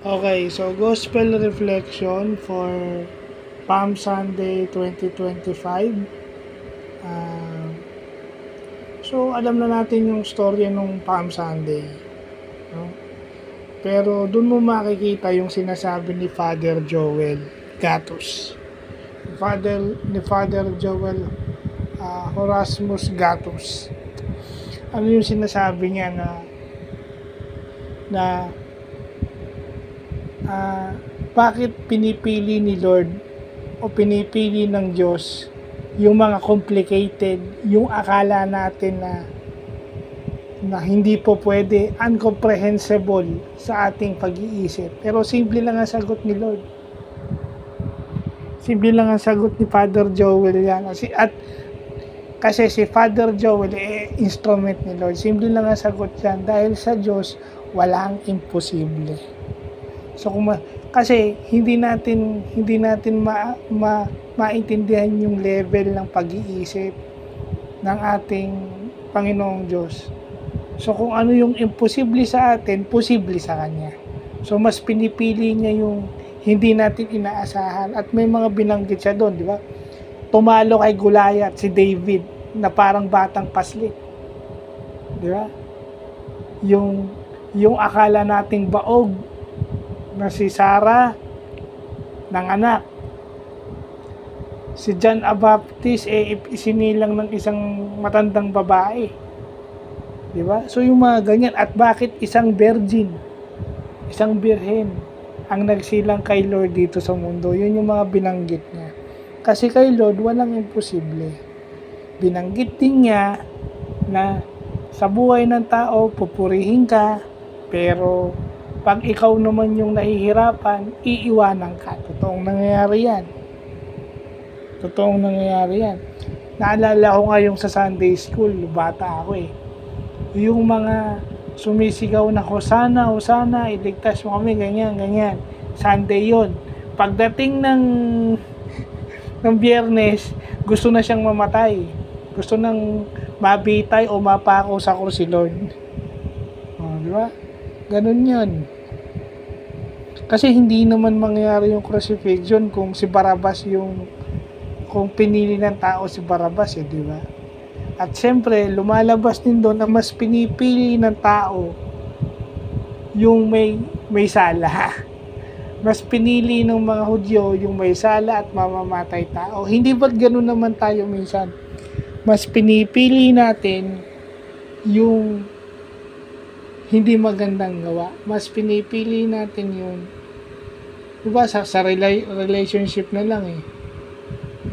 Okay, so Gospel Reflection for Palm Sunday 2025. Ah, so, alam na natin yung storya nung Palm Sunday. No? Pero dun mo makikita yung sinasabi ni Father Joel Gatos. Father Joel Horasmus Gatos. Ano yung sinasabi niya na bakit pinipili ni Lord o pinipili ng Diyos yung mga complicated, yung akala natin na hindi po pwede, incomprehensible sa ating pag-iisip. Pero simple lang ang sagot ni Lord. Simple lang ang sagot ni Father Joel yan. Kasi si Father Joel instrument ni Lord. Simple lang ang sagot yan. Dahil sa Diyos, walang imposible. So kasi hindi natin maintindihan yung level ng pag-iisip ng ating Panginoong Diyos. So kung ano yung imposible sa atin, posible sa Kanya. So mas pinipili niya yung hindi natin inaasahan, at may mga binanggit siya doon, di ba? Tumalo kay Goliath si David na parang batang paslit. Di ba? Yung akala nating baog na si Sarah ng anak. Si John the Baptist isinilang ng isang matandang babae. 'Di ba? So yung mga ganyan, at bakit isang virgin, isang birhen ang nagsilang kay Lord dito sa mundo? Yun yung mga binanggit niya. Kasi kay Lord walang imposible. Binanggit din niya na sa buhay ng tao pupurihin ka, pero pag ikaw naman yung nahihirapan, iiwanan ka. Totoong nangyayari yan. Naalala ko nga yung sa Sunday school, bata ako eh. Yung mga sumisigaw na Hosana, iligtas mo kami, ganyan. Sunday yon. Pagdating ng Biyernes, gusto na siyang mamatay. Gusto nang mabitay o mapako sa krus si Lord. Di ba? Ganun yun. Kasi hindi naman mangyayari yung crucifixion kung si Barabbas kung pinili ng tao si Barabbas, di ba? At siyempre, lumalabas din doon na mas pinipili ng tao yung may sala. Mas pinili ng mga Hudyo yung may sala at mamamatay tao. Hindi ba't ganun naman tayo minsan? Mas pinipili natin yung hindi magandang gawa. Mas pinipili natin yun. Diba sa relationship na lang eh.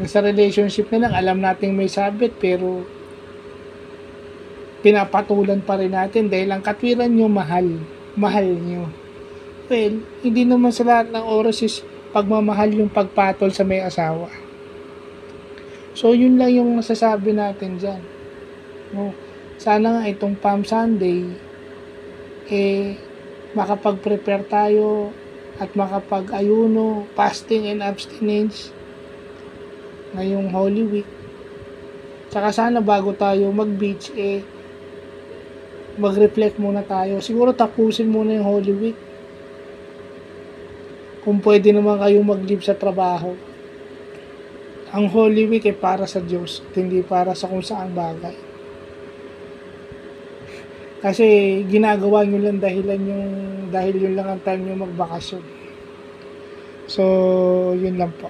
Sa relationship na lang, alam nating may sabit, pero pinapatulan pa rin natin dahil ang katwiran nyo mahal nyo. Well, hindi naman sa lahat ng oras is pagmamahal yung pagpatol sa may asawa. So yun lang yung masasabi natin dyan. No? Sana nga itong Palm Sunday makapag-prepare tayo at makapag-ayuno, fasting and abstinence ngayong Holy Week. Tsaka sana bago tayo mag-beach, mag-reflect muna tayo. Siguro tapusin muna yung Holy Week. Kung pwede naman kayo mag-leave sa trabaho. Ang Holy Week para sa Diyos at hindi para sa kung saang bagay. Kasi ginagawa nyo lang dahil yun lang ang time nyo magbakasyon. So, yun lang po.